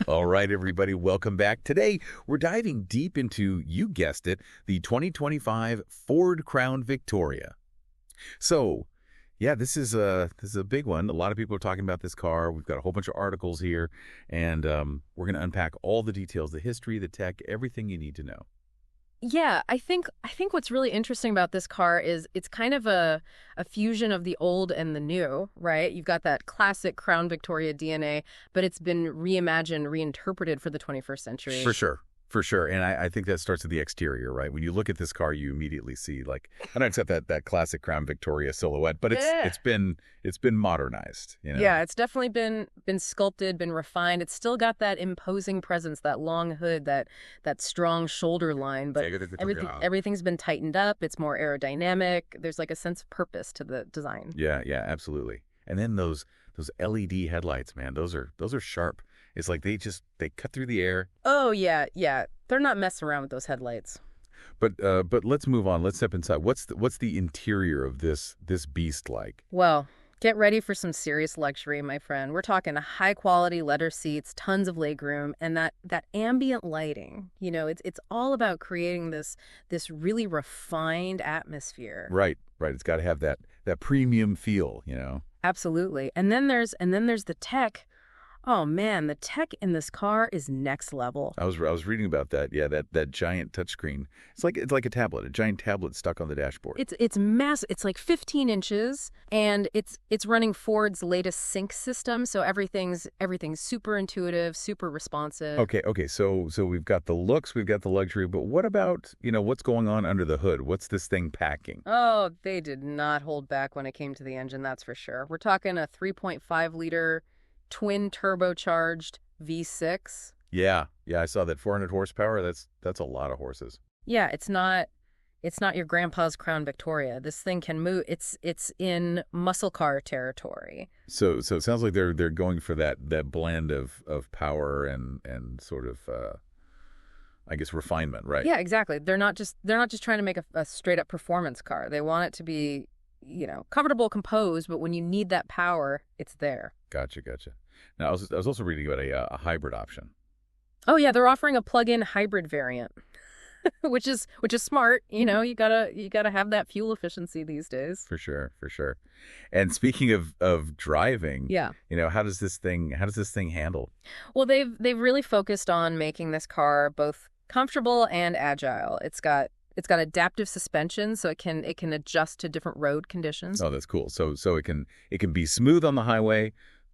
All right, everybody, welcome back. Today, we're diving deep into, you guessed it, the 2025 Ford Crown Victoria. So, yeah, this is a big one. A lot of people are talking about this car. We've got a whole bunch of articles here, and we're going to unpack all the details, the history, the tech, everything you need to know. Yeah, I think what's really interesting about this car is it's kind of a fusion of the old and the new, right? You've got that classic Crown Victoria DNA, but it's been reimagined, reinterpreted for the 21st century. For sure. For sure. And I think that starts with the exterior, right? When you look at this car, you immediately see, like, I don't accept that classic Crown Victoria silhouette, but Yeah. it's been modernized, you know? Yeah, it's definitely been sculpted, been refined. It's still got that imposing presence, that long hood, that strong shoulder line, but everything's been tightened up. It's more aerodynamic. There's like a sense of purpose to the design. Yeah, yeah, absolutely. And then those LED headlights, man, those are sharp. It's like they cut through the air. Oh yeah, yeah. They're not messing around with those headlights. But let's move on. Let's step inside. What's the interior of this beast like? Well, get ready for some serious luxury, my friend. We're talking high-quality leather seats, tons of legroom, and that ambient lighting. You know, it's all about creating this really refined atmosphere. Right, right. It's got to have that premium feel, you know. Absolutely. And then there's the tech. Oh man, the tech in this car is next level. I was reading about that. Yeah, that giant touchscreen. It's like a tablet, a giant tablet stuck on the dashboard. It's massive. It's like 15 inches, and it's running Ford's latest sync system, so everything's super intuitive, super responsive. Okay. So we've got the looks, we've got the luxury, but what about, what's going on under the hood? What's this thing packing? Oh, they did not hold back when it came to the engine, that's for sure. We're talking a 3.5-liter twin turbocharged V6. Yeah, I saw that 400 horsepower. That's a lot of horses. Yeah, it's not your grandpa's Crown Victoria. This thing can move. It's in muscle car territory. So it sounds like they're going for that blend of power and sort of I guess refinement, right? Yeah, exactly. They're not just trying to make a straight up performance car. They want it to be, comfortable, composed, but when you need that power, it's there. Gotcha. Now, I was also reading about a hybrid option. Oh yeah, they're offering a plug-in hybrid variant, which is smart. You gotta have that fuel efficiency these days. For sure. And speaking of driving, Yeah. How does this thing handle? Well, they've really focused on making this car both comfortable and agile. It's got adaptive suspension, so it can adjust to different road conditions. Oh, that's cool. So it can be smooth on the highway,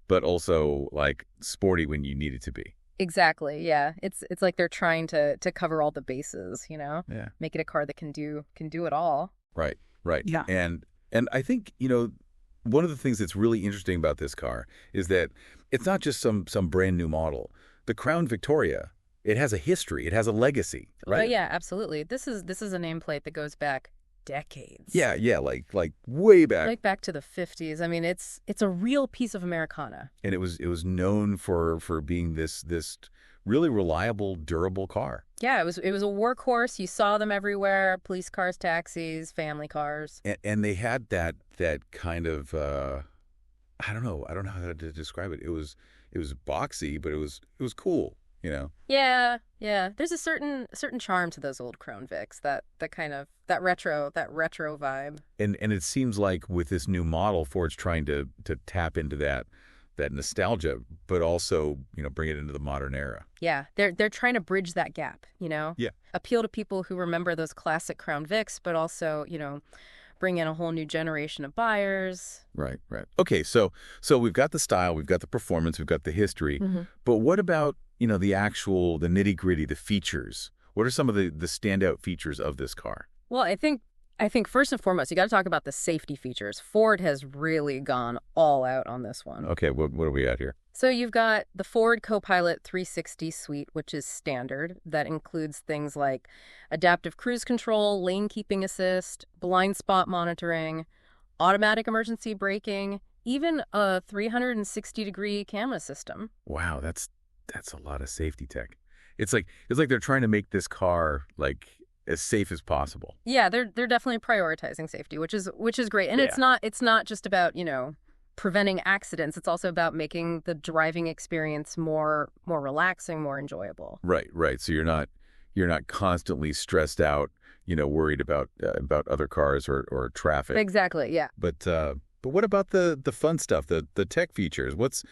but also like sporty when you need it to be. Exactly. Yeah. It's like they're trying to cover all the bases, Yeah. Make it a car that can do it all. Right. Yeah. And I think, one of the things that's really interesting about this car is that it's not just some brand new model. The Crown Victoria, it has a history, it has a legacy, right? Yeah, absolutely. This is a nameplate that goes back decades. Yeah, like way back. Like back to the 50s. I mean, it's a real piece of Americana. And it was known for being this really reliable, durable car. Yeah, it was a workhorse. You saw them everywhere: police cars, taxis, family cars. And they had that kind of I don't know how to describe it. It was boxy, but it was cool. Yeah. There's a certain charm to those old Crown Vics, that kind of that retro vibe. And it seems like with this new model, Ford's trying to tap into that nostalgia, but also bring it into the modern era. Yeah, they're trying to bridge that gap. Yeah. Appeal to people who remember those classic Crown Vics, but also bring in a whole new generation of buyers. Right. Okay, so we've got the style, we've got the performance, we've got the history, but what about the nitty-gritty, the features? What are some of the standout features of this car? Well, I think first and foremost, you got to talk about the safety features. Ford has really gone all out on this one. Okay, what are we at here? So you've got the Ford Copilot 360 suite, which is standard. That includes things like adaptive cruise control, lane keeping assist, blind spot monitoring, automatic emergency braking, even a 360-degree camera system. Wow, that's a lot of safety tech. It's like they're trying to make this car like as safe as possible. Yeah, they're definitely prioritizing safety, which is great. And Yeah. it's not just about, preventing accidents. It's also about making the driving experience more relaxing, more enjoyable. Right, right. So you're not constantly stressed out, worried about other cars or traffic. Exactly, yeah. But what about the fun stuff, the tech features? What's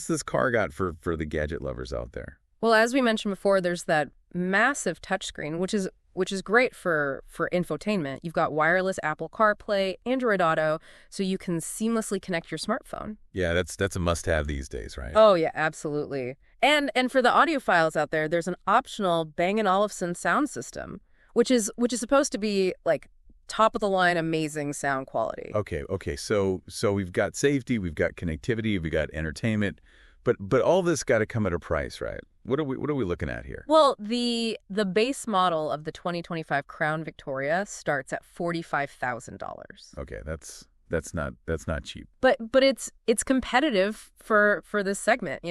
this car got for the gadget lovers out there? Well, as we mentioned before, there's that massive touchscreen, which is great for infotainment. You've got wireless Apple CarPlay, Android Auto, so you can seamlessly connect your smartphone. Yeah, that's a must-have these days, right? Oh yeah, absolutely. And for the audiophiles out there, there's an optional Bang& Olufsen sound system, which is supposed to be like top of the line amazing sound quality. Okay. So we've got safety, we've got connectivity, we've got entertainment, but all this got to come at a price, right? What are we looking at here? Well, the base model of the 2025 Crown Victoria starts at $45,000. Okay, that's not cheap. But it's competitive for this segment,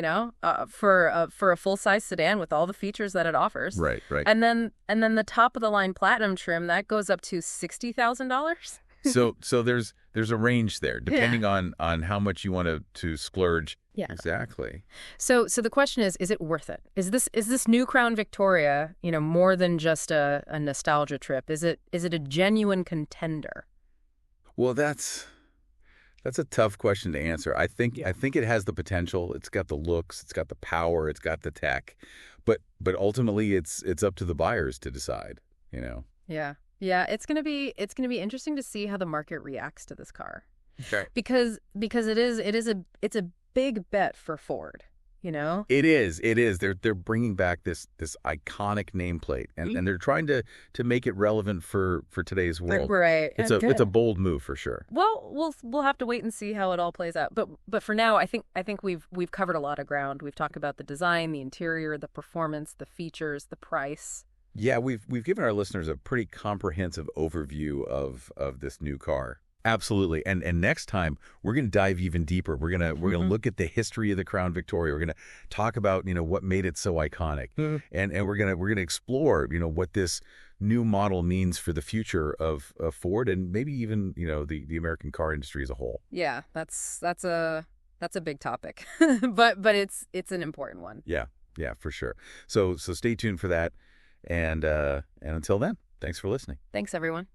for a full-size sedan with all the features that it offers. Right. And then the top of the line platinum trim that goes up to $60,000. So there's a range there depending on how much you want to splurge. Yeah. Exactly. So the question is it worth it? Is this new Crown Victoria, more than just a nostalgia trip? Is it a genuine contender? Well, that's a tough question to answer. I think it has the potential. It's got the looks, it's got the power, it's got the tech. But ultimately it's up to the buyers to decide, Yeah. Yeah, it's going to be interesting to see how the market reacts to this car. Okay. Because it's a big bet for Ford, It is. They're bringing back this iconic nameplate and they're trying to make it relevant for today's world. Right. It's a bold move for sure. Well, we'll have to wait and see how it all plays out. But for now, I think we've covered a lot of ground. We've talked about the design, the interior, the performance, the features, the price. Yeah, we've given our listeners a pretty comprehensive overview of this new car. Absolutely. And next time we're going to dive even deeper. We're going to look at the history of the Crown Victoria. We're going to talk about, what made it so iconic. And we're going to explore, what this new model means for the future of Ford and maybe even, the American car industry as a whole. Yeah, that's a big topic. but it's an important one. Yeah, for sure. So stay tuned for that. And until then, thanks for listening. Thanks, everyone.